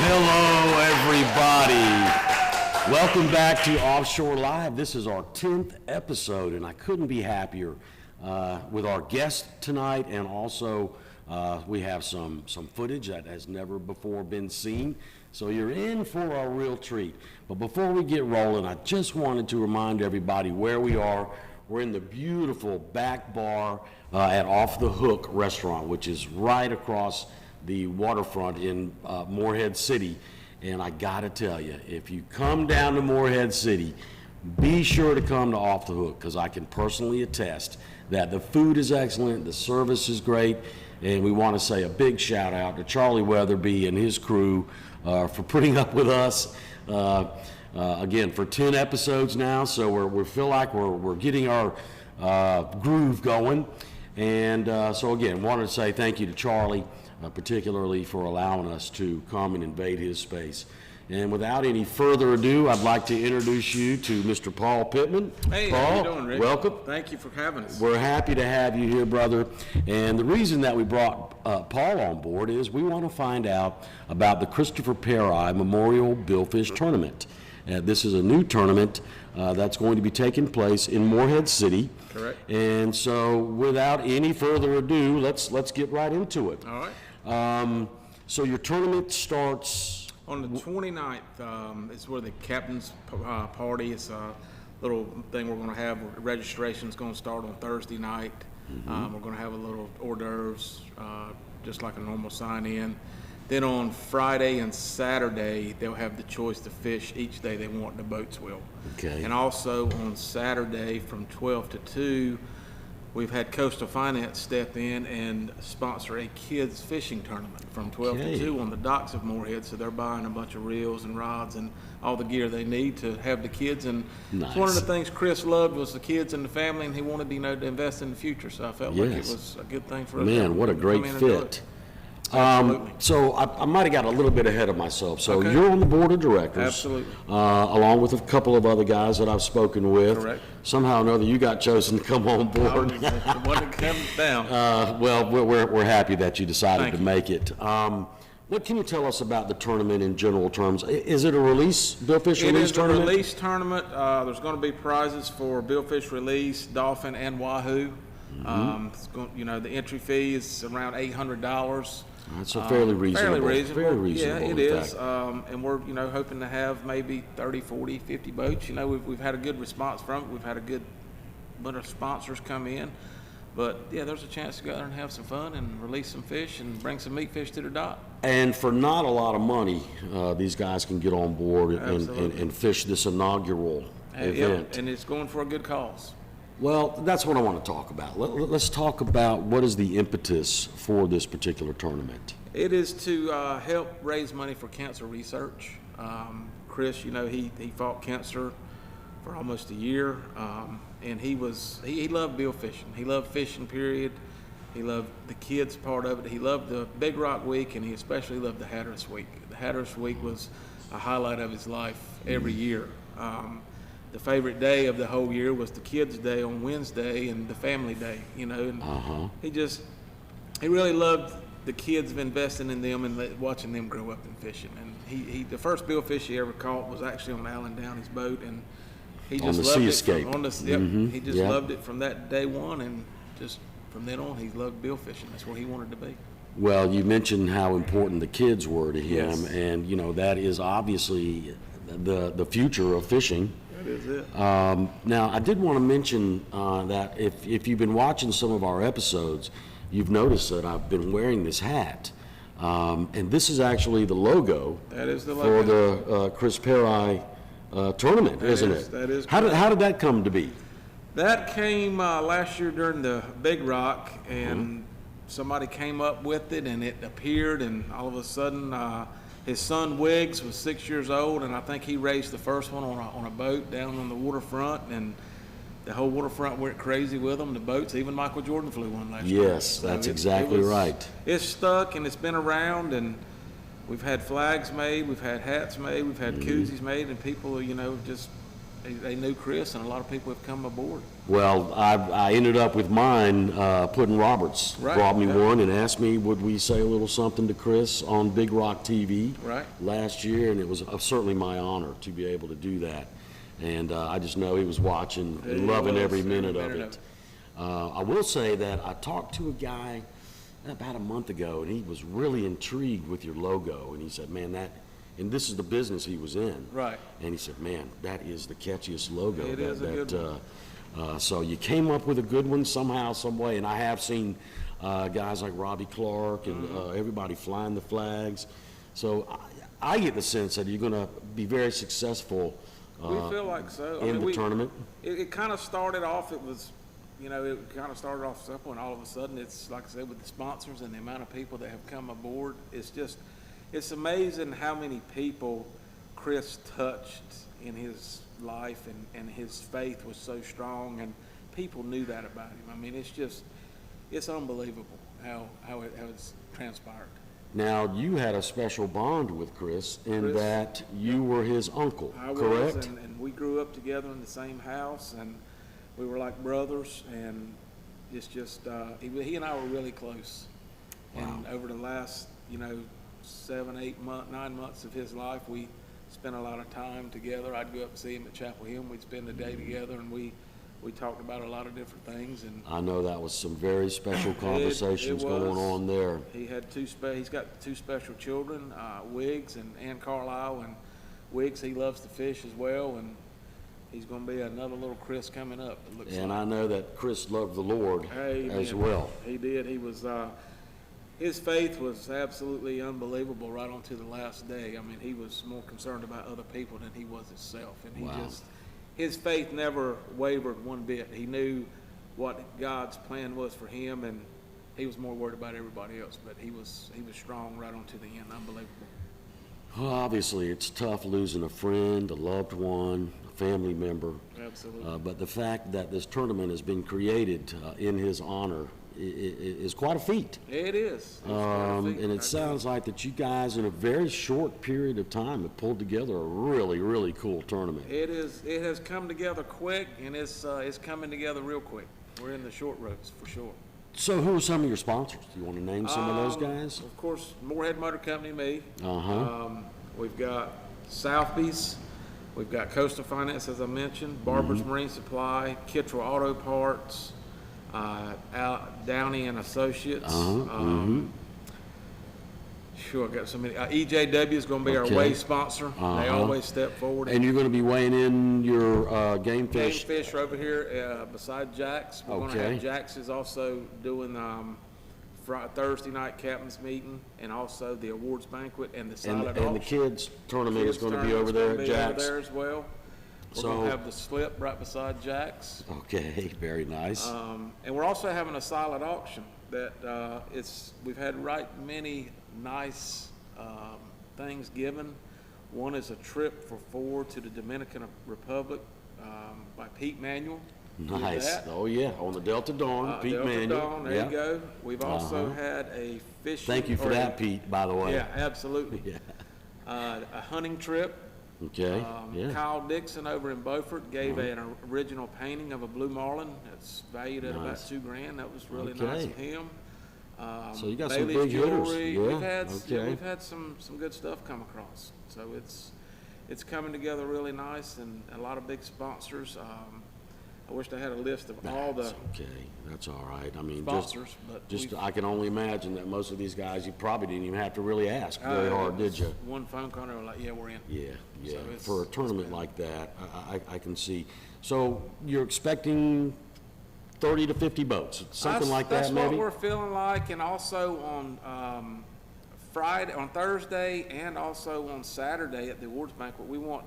Hello, everybody. Welcome back to Offshore Live. This is our 10th episode, and I couldn't be happier with our guest tonight, and also we have some footage that has never before been seen. So you're in for a real treat. But before we get rolling, I just wanted to remind everybody where we are. We're in the beautiful back bar at Off the Hook restaurant, which is right across the waterfront in Morehead City. And I gotta tell you, if you come down to Morehead City, be sure to come to Off the Hook, because I can personally attest that the food is excellent, the service is great, and we want to say a big shout out to Charlie Weatherby and his crew for putting up with us. Again, for 10 episodes now, so we feel like we're getting our groove going. And so again, wanted to say thank you to Charlie, particularly for allowing us to come and invade his space. And without any further ado, I'd like to introduce you to Mr. Paul Pittman. Hey, Paul, how you doing, Rick? Welcome. Thank you for having us. We're happy to have you here, brother. And the reason that we brought Paul on board is we want to find out about the Christopher Perry Memorial Billfish Tournament. This is a new tournament that's going to be taking place in Morehead City. Correct. And so without any further ado, let's get right into it. All right. So your tournament starts On the 29th is where the captain's party. It's a little thing we're going to have. Registration's going to start on Thursday night. We're going to have a little hors d'oeuvres, just like a normal sign-in. Then on Friday and Saturday, they'll have the choice to fish each day they want. The boats will. Okay. And also on Saturday from 12 to 2, we've had Coastal Finance step in and sponsor a kids fishing tournament from 12 to 2 on the docks of Morehead. So they're buying a bunch of reels and rods and all the gear they need to have the kids. And Nice. It's one of the things Chris loved was the kids and the family, and he wanted to to invest in the future. So I felt like it Yes. was a good thing for us. Man, what a to great come in and do fit. it. Absolutely. So I might have got a little bit ahead of myself. So Okay. you're on the board of directors. Absolutely. Along with a couple of other guys that I've spoken with. Correct. Somehow or another, you got chosen to come on board. It wasn't coming down. Well, we're happy that you decided Thank to you. make it. What can you tell us about the tournament in general terms? Is it a release, billfish It release is a tournament? release tournament. There's going to be prizes for billfish release, dolphin, and wahoo. The entry fee is around $800. That's a fairly reasonable. Fairly reasonable. Very reasonable. Yeah, it in is. fact. And we're, hoping to have maybe 30, 40, 50 boats. We've had a good response from it. We've had a good bunch of sponsors come in. But, yeah, there's a chance to go there and have some fun and release some fish and bring some meat fish to the dock. And for not a lot of money, these guys can get on board Absolutely. and fish this inaugural event. And it's going for a good cause. Well, that's what I want to talk about. Let's talk about what is the impetus for this particular tournament. It is to help raise money for cancer research. Chris, he fought cancer for almost a year, and he loved bill fishing. He loved fishing, period. He loved the kids part of it. He loved the Big Rock Week, and he especially loved the Hatteras Week. The Hatteras Week was a highlight of his life every year. The favorite day of the whole year was the kids' day on Wednesday and the family day, and he really loved the kids, investing in them and watching them grow up in fishing. And the first billfish he ever caught was actually on Alan Downey's boat, and he just On the loved Sea it. Escape. He just loved it from that day one, and just from then on, he loved bill fishing. That's what he wanted to be. Well, you mentioned how important the kids were to him, Yes. and that is obviously the future of fishing. That is it. Now, I did want to mention that if you've been watching some of our episodes, you've noticed that I've been wearing this hat. And this is actually the logo That is the for logo. the Chris Perry tournament, isn't it? That is How did that come to be? That came last year during the Big Rock, and somebody came up with it, and it appeared, and all of a sudden, his son Wiggs was 6 years old, and I think he raised the first one on a boat down on the waterfront, and the whole waterfront went crazy with them, the boats. Even Michael Jordan flew one last year. Yes, that's exactly right. It's stuck, and it's been around, and we've had flags made, we've had hats made, we've had koozies made, and people, just they knew Chris, and a lot of people have come aboard. Well, I ended up with mine, Puddin' Roberts. Right, Brought me yeah. one and asked me, would we say a little something to Chris on Big Rock TV Right. last year, and it was certainly my honor to be able to do that. And I just know he was watching and He loving was, every every minute of minute of it. I will say that I talked to a guy about a month ago, and he was really intrigued with your logo, and he said, man, and this is the business he was in. Right. And he said, man, that is the catchiest logo. It is a good one. So you came up with a good one somehow, some way, and I have seen guys like Robbie Clark and everybody flying the flags. So I get the sense that you're going to be very successful We feel like so. in the tournament. It kind of started off, it kind of started off simple, and all of a sudden, it's, like I said, with the sponsors and the amount of people that have come aboard, it's amazing how many people Chris touched in his life, and his faith was so strong, and people knew that about him. I mean, it's unbelievable how it's transpired. Now, you had a special bond with Chris in that you were his uncle, I correct? was, and we grew up together in the same house, and we were like brothers, and it's just, he and I were really close. And over the last, 7, 8 months, 9 months of his life, we spent a lot of time together. I'd go up and see him at Chapel Hill, we'd spend the day together, and we talked about a lot of different things. And I know that was some very special conversations going on there. he had he's got 2 special children, Wiggs and Carlisle, and Wiggs, he loves to fish as well, and he's going to be another little Chris coming up, it looks And like. I know that Chris loved the Lord as Amen. well. He did. He was, his faith was absolutely unbelievable right on to the last day. I mean, he was more concerned about other people than he was himself. And his faith never wavered one bit. He knew what God's plan was for him, and he was more worried about everybody else. But he was strong right on to the end. Unbelievable. Well, obviously, it's tough losing a friend, a loved one, a family member. Absolutely. But the fact that this tournament has been created in his honor is quite a feat. It is. It's quite a feat. And it sounds like that you guys, in a very short period of time, have pulled together a really, really cool tournament. It is. It has come together quick, and it's coming together real quick. We're in the short roads for sure. So who are some of your sponsors? Do you want to name some of those guys? Of course, Moorhead Motor Company, me. Uh-huh. We've got Southeast. We've got Coastal Finance, as I mentioned, Barber's Mm-hmm. Marine Supply, Kittrell Auto Parts, Downey and Associates. Sure, I got so many. EJW is going to be our Okay. wave sponsor. They Uh-huh. always step forward. And you're going to be weighing in your game Game fish? Fish are over here beside Jack's. We're going to Okay. have Jack's is also doing Thursday night captain's meeting, and also the awards banquet and the silent auction. And the kids tournament is Kids going to be over there at tournament's gonna be Jack's? over there as well. We're So- going to have the slip right beside Jack's. Okay, very nice. And we're also having a silent auction that we've had many nice things given. One is a trip for 4 to the Dominican Republic by Pete Manuel. Did Nice. that. Oh, yeah, on the Delta Dawn, Pete Delta Manuel. Dawn, there Yeah. you go. We've also Uh-huh. had a fishing. Thank you for or a- that, Pete, by the way. Yeah, absolutely. Yeah. A hunting trip. Okay, yeah. Kyle Dixon over in Beaufort gave an original painting of a blue marlin. That's valued at about Nice. $2,000. That was really nice Okay. of him. So you got some Bailey's big hitters. Jewelry. Yeah, We've had some good stuff come across. So it's coming together really nice, and a lot of big sponsors. I wish I had a list of all the That's okay, that's all right. I mean, sponsors, but I can only imagine that most of these guys, you probably didn't even have to really ask very hard, did you? One phone call, and they were like, "Yeah, we're in." Yeah, yeah. it's- For a tournament like that, I can see. So you're expecting 30 to 50 boats, something like that, That's maybe? what we're feeling like, and also on Thursday, and also on Saturday at the awards banquet, we want,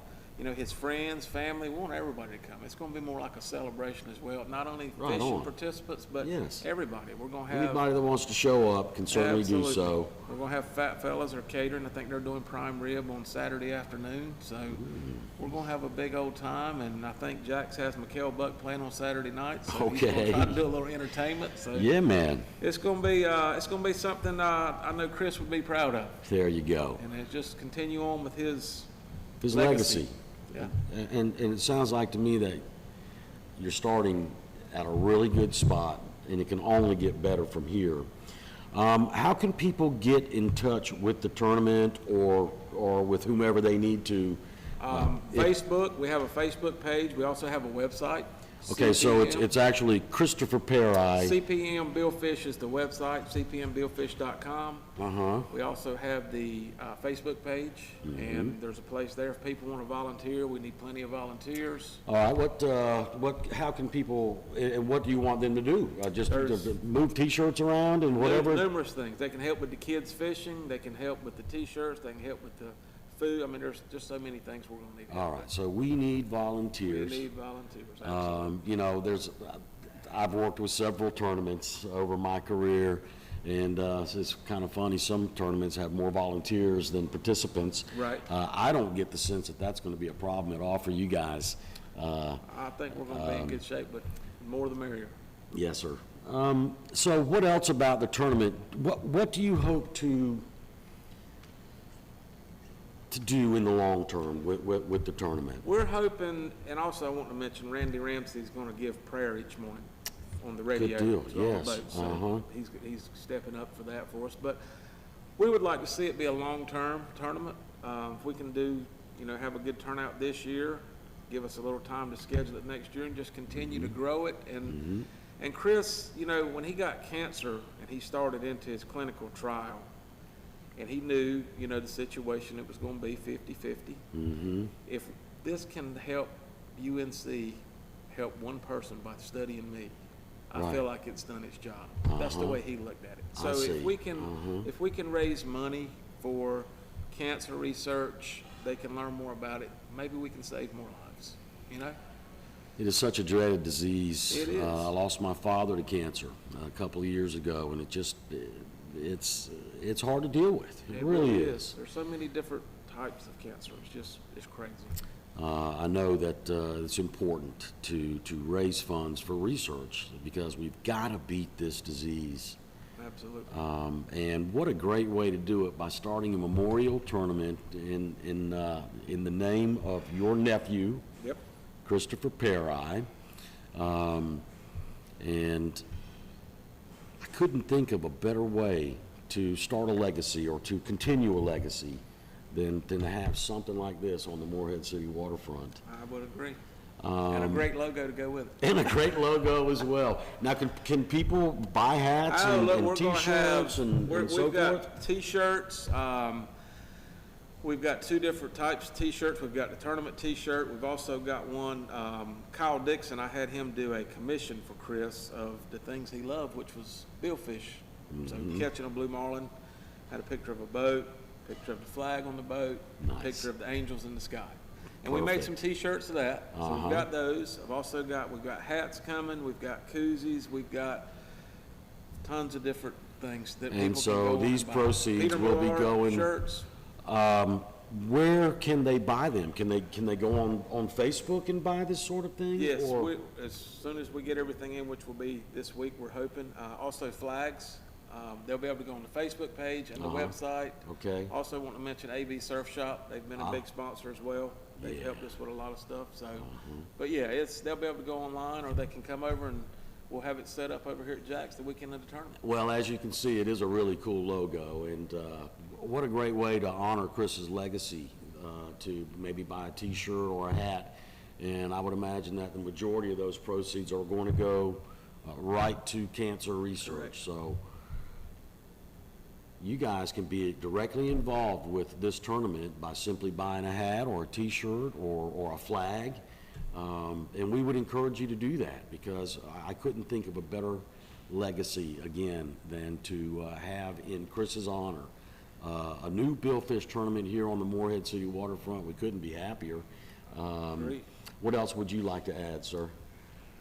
his friends, family, we want everybody to come. It's going to be more like a celebration as well, not only Right fishing on. participants, but Yes. everybody. We're going to have Anybody that wants to show up can certainly do Absolutely. so. We're going to have fat fellas that are catering. I think they're doing prime rib on Saturday afternoon. So we're going to have a big old time. And I think Jax has Mikhail Buck playing on Saturday night. So he's going Okay. to try to do a little entertainment. So Yeah, man, it's going to be something I know Chris would be proud of. there you go. And it just continue on with his His legacy. Yeah. And it sounds like to me that you're starting at a really good spot, and it can only get better from here. How can people get in touch with the tournament or with whomever they need to? Facebook, we have a Facebook page. We also have a website. Okay, so CPM. it's actually Christopher Perry. CPM Billfish is the website, cpmbillfish.com. Uh-huh. We also have the Facebook page, and there's a place there if people want to volunteer. We need plenty of volunteers. All right, how can people, and what do you want them to do? Just to move T-shirts around and whatever? Numerous things. They can help with the kids fishing. They can help with the T-shirts. They can help with the food. I mean, there's just so many things we're going to need help All right, with. so we need volunteers. We need volunteers, absolutely. You know, I've worked with several tournaments over my career, and it's kind of funny, some tournaments have more volunteers than participants. Right. I don't get the sense that that's going to be a problem at all for you guys. I think we're going to be in good shape, but more the merrier. Yes, sir. So what else about the tournament? What do you hope to do in the long term with the tournament? We're hoping, and also I want to mention Randy Ramsey's going to give prayer each morning on the radio. deal, on the yes, boat. So uh-huh. he's stepping up for that for us. But we would like to see it be a long-term tournament. If we can do, have a good turnout this year, give us a little time to schedule it next year and just continue to grow it. And Chris, when he got cancer and he started into his clinical trial, and he knew, the situation, it was going to be 50-50. If this can help UNC help one person by studying me, I feel like it's done its job. That's the way he looked at it. So if we can raise money for cancer research, they can learn more about it. Maybe we can save more lives. It is such a dreaded disease. It is. I lost my father to cancer a couple of years ago, and it's hard to deal with. It really is. There's so many different types of cancer. It's crazy. I know that it's important to raise funds for research because we've got to beat this disease. Absolutely. And what a great way to do it by starting a memorial tournament in the name of your nephew, Yep. Christopher Perry. And I couldn't think of a better way to start a legacy or to continue a legacy than to have something like this on the Morehead City waterfront. I would agree. And a great logo to go with it. And a great logo as well. Now, can people buy hats and T-shirts and so we've forth? got T-shirts. We've got two different types of T-shirts. We've got the tournament T-shirt. We've also got one, Kyle Dixon, I had him do a commission for Chris of the things he loved, which was billfish. So catching a blue marlin, had a picture of a boat, picture of the flag on the boat, Nice. picture of the angels in the sky. And we made Perfect. some T-shirts of that. So we've got those. We've got hats coming. We've got koozies. We've got tons of different things that people And can so go on these and buy. proceeds Peter will be Millar going. shirts. Where can they buy them? Can they go on Facebook and buy this sort of thing? Yes, Or- as soon as we get everything in, which will be this week, we're hoping. Also flags. They'll be able to go on the Facebook page and the website. Okay. Also want to mention AB Surf Shop. They've been a big sponsor as well. They've Yeah. helped us with a lot of stuff. So, but yeah, they'll be able to go online, or they can come over and we'll have it set up over here at Jack's the weekend of the tournament. Well, as you can see, it is a really cool logo, and what a great way to honor Chris's legacy, to maybe buy a T-shirt or a hat. And I would imagine that the majority of those proceeds are going to go right to cancer research. Correct. So you guys can be directly involved with this tournament by simply buying a hat or a T-shirt or a flag. And we would encourage you to do that, because I couldn't think of a better legacy, again, than to have in Chris's honor a new billfish tournament here on the Morehead City waterfront. We couldn't be happier. Great. What else would you like to add, sir?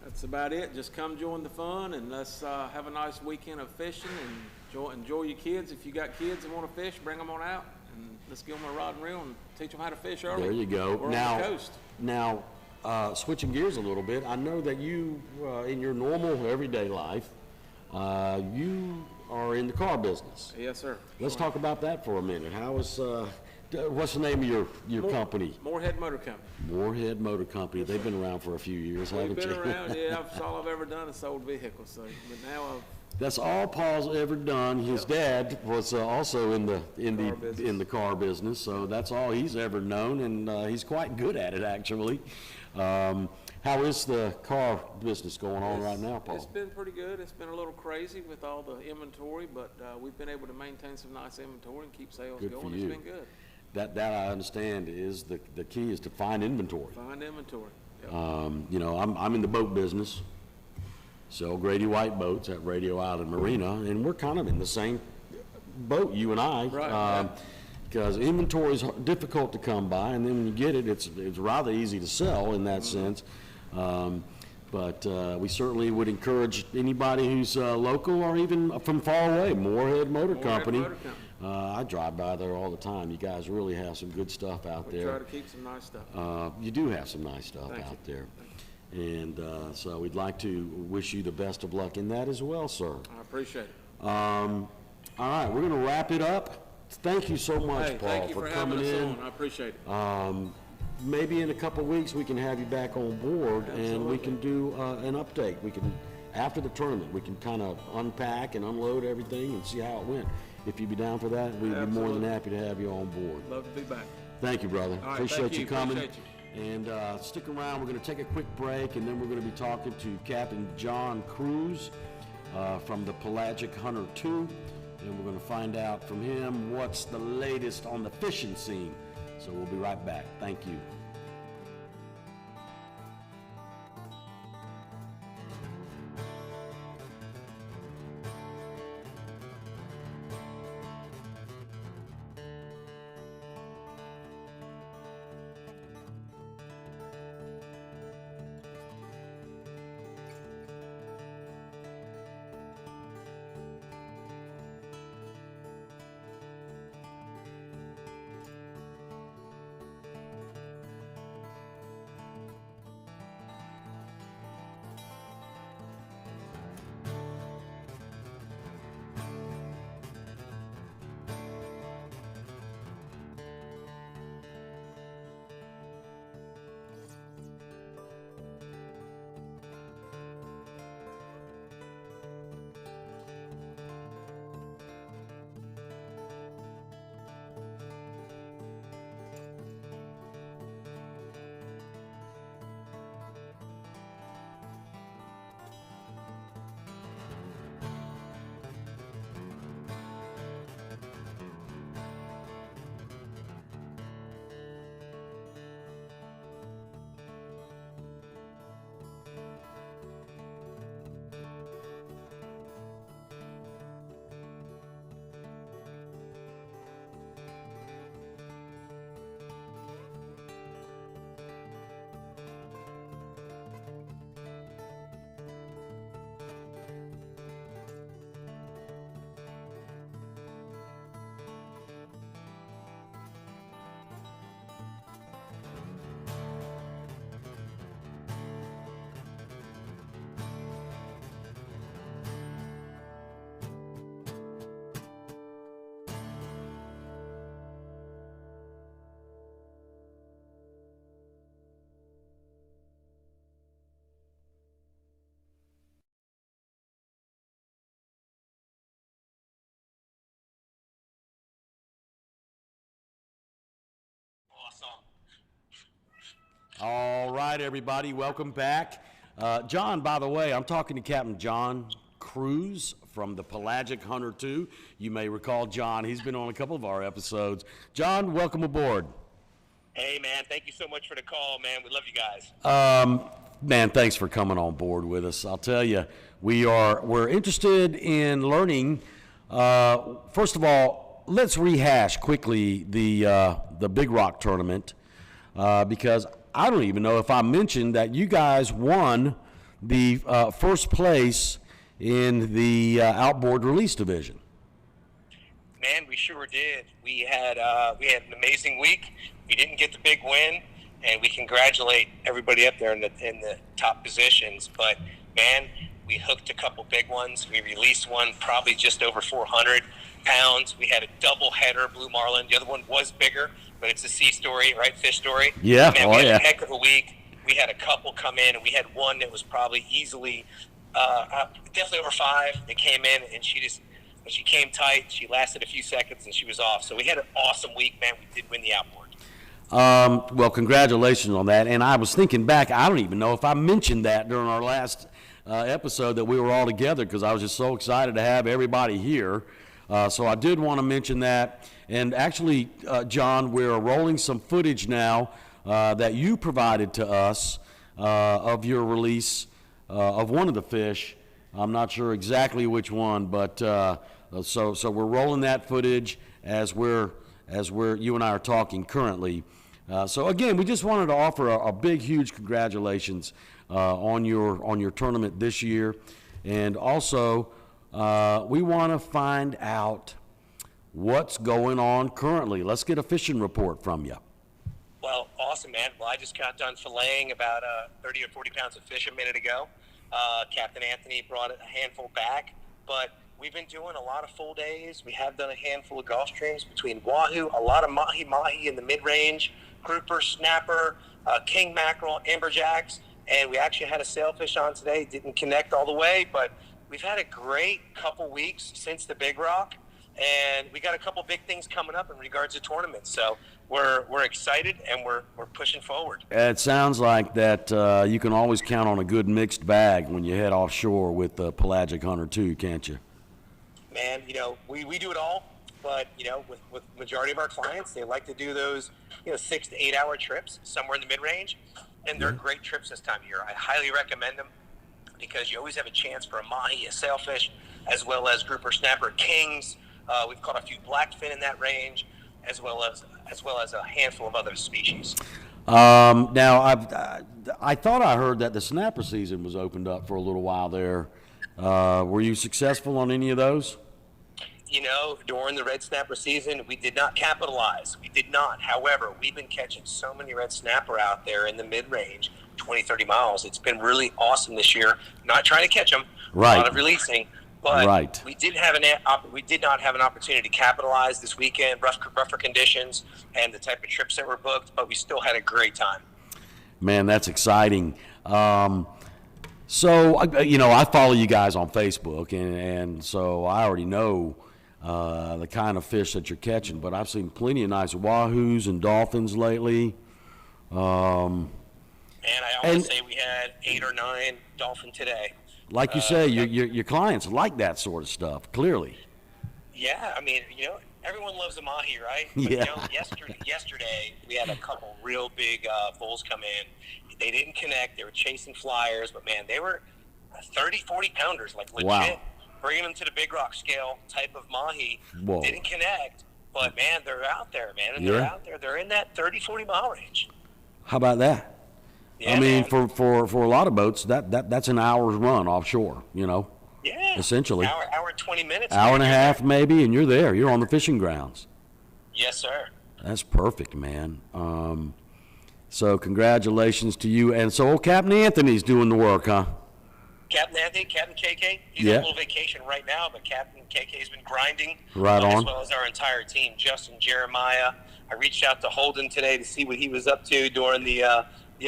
That's about it. Just come join the fun, and let's have a nice weekend of fishing, and enjoy your kids. If you got kids that want to fish, bring them on out, and let's give them a rod and reel and teach them how to fish early. There you go. We're on the coast. Now, switching gears a little bit, I know that you, in your normal everyday life, you are in the car business. Yes, sir. Let's talk about that for a minute. How is What's the name of your company? Moorhead Motor Company. Moorhead Motor Company. They've been around for a few years, haven't We've been you? around, yeah, that's all I've ever done is sold vehicles, so, but now That's all Paul's ever done. His dad was also in the car business, so that's all he's ever known, and he's quite good at it, actually. How is the car business going on right now, Paul? It's been pretty good. It's been a little crazy with all the inventory, but we've been able to maintain some nice inventory and keep sales Good going. for It's you. been good. That I understand is the key is to find inventory. Find inventory. Yep. I'm in the boat business, sell Grady White boats at Radio Island Marina, and we're kind of in the same boat, you and I. Right. Because inventory is difficult to come by, and then when you get it, it's rather easy to sell in that sense. But we certainly would encourage anybody who's local or even from far away, Moorhead Motor Company. I drive by there all the time. You guys really have some good stuff out We there. try to keep some nice stuff. You do have some nice stuff Thank out you. there. And so we'd like to wish you the best of luck in that as well, sir. I appreciate it. All right, we're going to wrap it up. Thank you so much, Hey, Paul, thank you for having coming us in. on. I appreciate it. Maybe in a couple of weeks, we can have you back on board, and we Absolutely. can do an update. We can, after the tournament, we can kind of unpack and unload everything and see how it went. If you'd be down for that, we'd be more than Absolutely. happy to have you on board. Love to be back. Thank you, brother. All right, Appreciate thank you you. coming. Appreciate And stick around. We're going to take a quick break, and then we're going to be talking to Captain John Cruz from the Pelagic Hunter 2, and we're going to find out from him what's the latest on the fishing scene. So we'll be right back. Thank you. All right, everybody, welcome back. John, by the way, I'm talking to Captain John Cruz from the Pelagic Hunter 2. You may recall John. He's been on a couple of our episodes. John, welcome aboard. Hey, man, thank you so much for the call, man. We love you guys. Man, thanks for coming on board with us. I'll tell you, we're interested in learning. First of all, let's rehash quickly the Big Rock tournament because I don't even know if I mentioned that you guys won the first place in the outboard release division. Man, we sure did. We had an amazing week. We didn't get the big win, and we congratulate everybody up there in the top positions. But man, we hooked a couple big ones. We released one probably just over 400 pounds. We had a double header, blue marlin. The other one was bigger, but it's a sea story, right? Fish story. Yeah, Man, oh we had yeah. a heck of a week. We had a couple come in, and we had one that was probably easily, definitely over 5 that came in, and she came tight. She lasted a few seconds, and she was off. So we had an awesome week, man. We did win the outboard. Well, congratulations on that. And I was thinking back, I don't even know if I mentioned that during our last episode that we were all together, because I was just so excited to have everybody here. So I did want to mention that. And actually, John, we're rolling some footage now that you provided to us of your release of one of the fish. I'm not sure exactly which one, but so we're rolling that footage as you and I are talking currently. So again, we just wanted to offer a big, huge congratulations on your tournament this year, and also we want to find out what's going on currently. Let's get a fishing report from you. Well, awesome, man. Well, I just got done filleting about 30 or 40 pounds of fish a minute ago. Captain Anthony brought a handful back, but we've been doing a lot of full days. We have done a handful of Gulf streams between wahoo, a lot of mahi in the mid-range, grouper, snapper, king mackerel, amberjacks, and we actually had a sailfish on today. Didn't connect all the way, but we've had a great couple weeks since the Big Rock, and we got a couple big things coming up in regards to tournaments. So we're excited, and we're pushing forward. It sounds like that you can always count on a good mixed bag when you head offshore with the Pelagic Hunter too, can't you? Man, we do it all, but with majority of our clients, they like to do those 6 to 8 hour trips somewhere in the mid-range, and they're great trips this time of year. I highly recommend them because you always have a chance for a mahi, a sailfish, as well as grouper, snapper, kings. We've caught a few blackfin in that range, as well as a handful of other species. Now, I thought I heard that the snapper season was opened up for a little while there. Were you successful on any of those? During the red snapper season, we did not capitalize. We did not. However, we've been catching so many red snapper out there in the mid-range, 20, 30 miles. It's been really awesome this year. Not trying to catch them, Right. a lot of releasing. But Right. we did not have an opportunity to capitalize this weekend, rougher conditions and the type of trips that were booked, but we still had a great time. Man, that's exciting. So, I follow you guys on Facebook, and so I already know the kind of fish that you're catching, but I've seen plenty of nice wahoos and dolphins lately. And I always say we had 8 or 9 dolphin today. Like you say, your clients like that sort of stuff, clearly. Yeah, I mean, everyone loves a mahi, right? Yeah. But, yesterday we had a couple real big bulls come in. They didn't connect. They were chasing flyers, but, man, they were 30, 40 pounders, like legit. Wow. Bringing them to the Big Rock scale type of mahi. Whoa. Didn't connect, but, man, they're out there, man. And Yeah. they're out there. They're in that 30, 40 mile range. How about that? Yeah, I mean, man. for a lot of boats, that's an hour's run offshore, Yeah. essentially. Hour and 20 minutes. Hour and a man. half maybe, and you're there. You're on the fishing grounds. Yes, sir. That's perfect, man. So congratulations to you. And so old Captain Anthony's doing the work, huh? Captain Anthony, Captain KK, he's Yeah. on a little vacation right now, but Captain KK's been grinding. Right on. As well as our entire team, Justin, Jeremiah. I reached out to Holden today to see what he was up to during the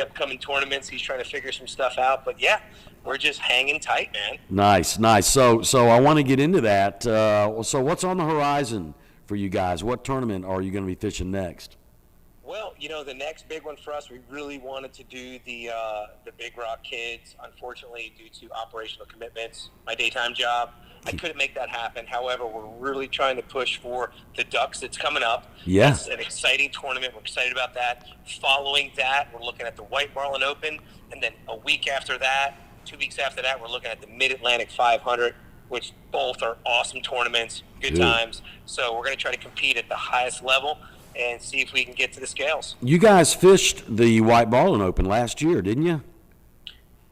upcoming tournaments. He's trying to figure some stuff out. But, yeah, we're just hanging tight, man. Nice. So I want to get into that. So what's on the horizon for you guys? What tournament are you going to be fishing next? Well, the next big one for us, we really wanted to do the Big Rock Kids. Unfortunately, due to operational commitments, my daytime job, I couldn't make that happen. However, we're really trying to push for the Ducks that's coming up. Yeah. It's an exciting tournament. We're excited about that. Following that, we're looking at the White Marlin Open. And then a week after that, 2 weeks after that, we're looking at the Mid-Atlantic 500, which both are awesome tournaments, good times. So we're going to try to compete at the highest level and see if we can get to the scales. You guys fished the White Marlin Open last year, didn't you?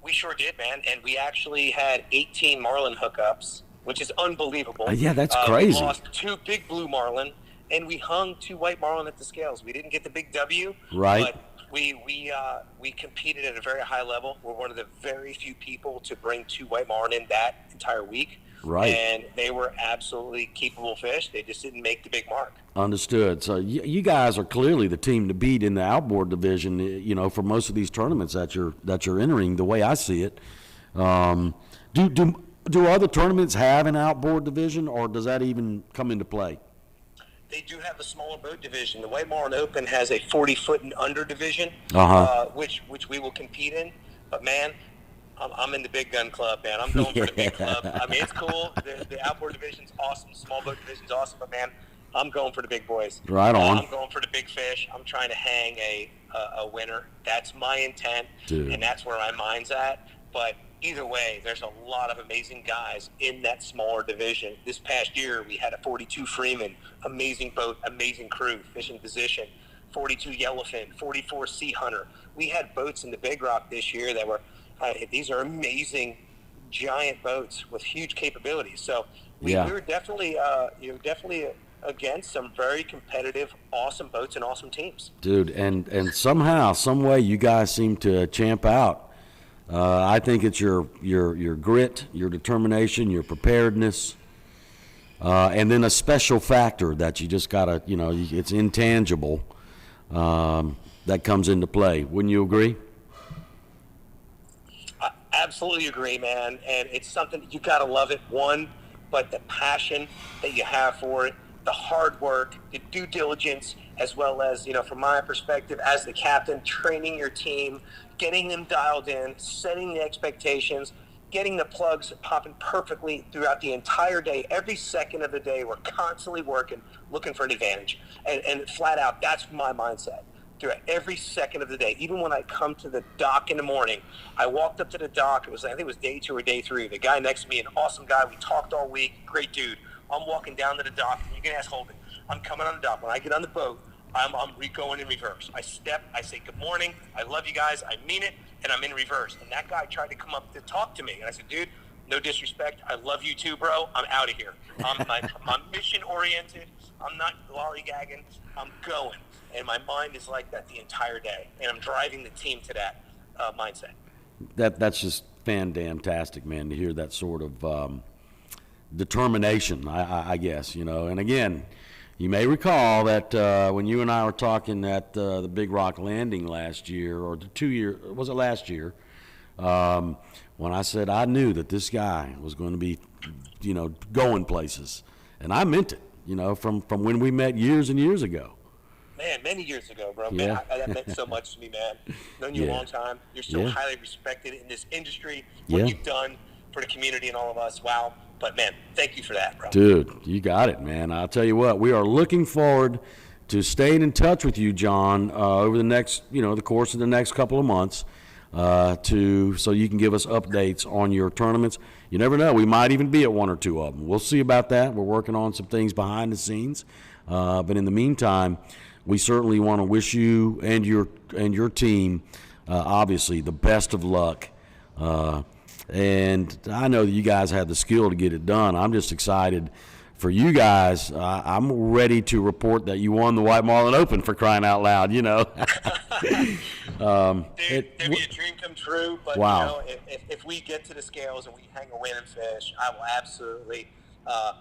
We sure did, man. And we actually had 18 marlin hookups, which is unbelievable. Yeah, that's crazy. We lost 2 big blue marlin, and we hung 2 white marlin at the scales. We didn't get the big W, Right. but we competed at a very high level. We're one of the very few people to bring 2 white marlin in that entire week. Right. And they were absolutely capable fish. They just didn't make the big mark. Understood. So you guys are clearly the team to beat in the outboard division, for most of these tournaments that you're entering, the way I see it. Do other tournaments have an outboard division, or does that even come into play? They do have a smaller boat division. The White Marlin Open has a 40-foot and under division, which we will compete in. But, man, I'm in the big gun club, man. I'm going for the big club. I mean, it's cool. The outboard division's awesome. Small boat division's awesome. But, man, I'm going for the big boys. Right on. I'm going for the big fish. I'm trying to hang a winner. That's my intent, Dude. And that's where my mind's at. But either way, there's a lot of amazing guys in that smaller division. This past year, we had a 42 Freeman, amazing boat, amazing crew, fishing position, 42 Yellowfin, 44 Sea Hunter. We had boats in the Big Rock this year that were, these are amazing, giant boats with huge capabilities. So we were definitely, against some very competitive, awesome boats and awesome teams. Dude, and somehow, some way, you guys seem to champ out. I think it's your grit, your determination, your preparedness, and then a special factor that you just gotta, it's intangible, that comes into play. Wouldn't you agree? I absolutely agree, man. And it's something you gotta love it. One, but the passion that you have for it, the hard work, the due diligence, as well as, from my perspective as the captain, training your team, getting them dialed in, setting the expectations, getting the plugs popping perfectly throughout the entire day. Every second of the day, we're constantly working, looking for an advantage. And flat out, that's my mindset throughout every second of the day. Even when I come to the dock in the morning, I walked up to the dock. I think it was day 2 or day 3. The guy next to me, an awesome guy. We talked all week. Great dude. I'm walking down to the dock. You can ask Holden. I'm coming on the dock. When I get on the boat, I'm going in reverse. I step, I say, good morning, I love you guys, I mean it, and I'm in reverse. And that guy tried to come up to talk to me. And I said, dude, no disrespect, I love you too, bro, I'm out of here. I'm mission-oriented, I'm not lollygagging, I'm going. And my mind is like that the entire day. And I'm driving the team to that mindset. That's just fan-damn-tastic, man, to hear that sort of determination, I guess, And again, you may recall that when you and I were talking at the Big Rock Landing last year, or was it last year, when I said I knew that this guy was going to be, going places. And I meant it, from when we met years and years ago. Man, many years ago, bro. Yeah. Man, that meant so much to me, man. Known you a long time. You're so highly respected in this industry. What you've done for the community and all of us, wow. But, man, thank you for that, bro. Dude, you got it, man. I'll tell you what, we are looking forward to staying in touch with you, John, over the next, the course of the next couple of months, so you can give us updates on your tournaments. You never know. We might even be at one or two of them. We'll see about that. We're working on some things behind the scenes. But in the meantime, we certainly want to wish you and your team, obviously, the best of luck. And I know that you guys have the skill to get it done. I'm just excited for you guys. I'm ready to report that you won the White Marlin Open, for crying out loud, Dude, it'd be a dream come true. But, wow. If we get to the scales and we hang a winning fish, I will absolutely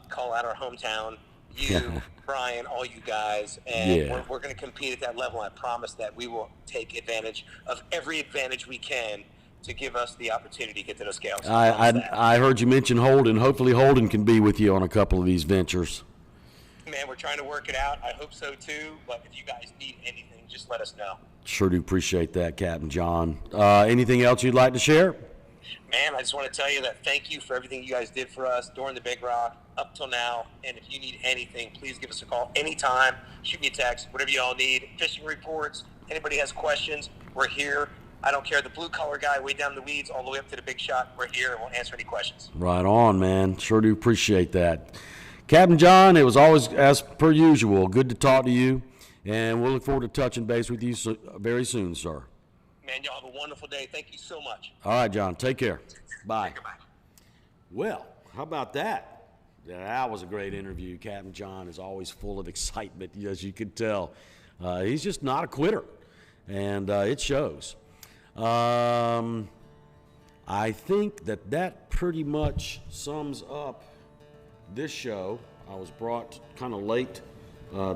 call out our hometown, you, Brian, all you guys. And we're going to compete at that level. I promise that we will take advantage of every advantage we can to give us the opportunity to get to those scales. I heard you mention Holden. Hopefully Holden can be with you on a couple of these ventures. Man, we're trying to work it out. I hope so too. But if you guys need anything, just let us know. Sure do appreciate that, Captain John. Anything else you'd like to share? Man, I just want to tell you that thank you for everything you guys did for us during the Big Rock up till now. And if you need anything, please give us a call anytime. Shoot me a text, whatever you all need. Fishing reports, anybody has questions, we're here. I don't care, the blue-collar guy way down the weeds all the way up to the big shot. We're here and we'll answer any questions. Right on, man. Sure do appreciate that. Captain John, it was always, as per usual, good to talk to you, and we'll look forward to touching base with you very soon, sir. Man, y'all have a wonderful day. Thank you so much. All right, John. Take care. Bye. Goodbye. Well, how about that? That was a great interview. Captain John is always full of excitement, as you can tell. He's just not a quitter, and it shows. I I think that pretty much sums up this show. I was brought kind of late,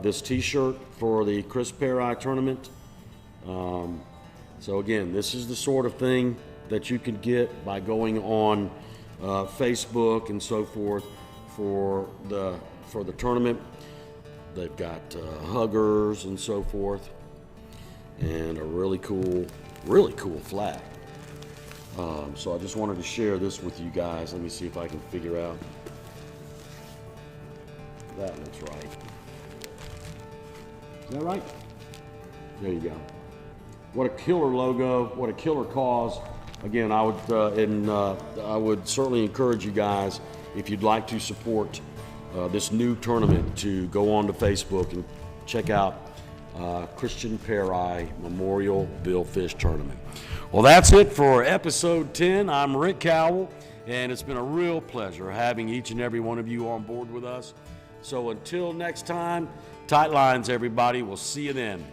this t-shirt for the Chris Perry tournament. So again, this is the sort of thing that you can get by going on Facebook and so forth for the tournament. They've got huggers and so forth, and a really cool flag. So I just wanted to share this with you guys. Let me see if I can figure out. That looks right. Is that right? There you go. What a killer logo! What a killer cause! Again, I would certainly encourage you guys, if you'd like to support this new tournament, to go on to Facebook and check out Christian Perry Memorial Billfish Tournament. Well, that's it for episode 10. I'm Rick Cowell, and it's been a real pleasure having each and every one of you on board with us. So until next time, tight lines, everybody. We'll see you then.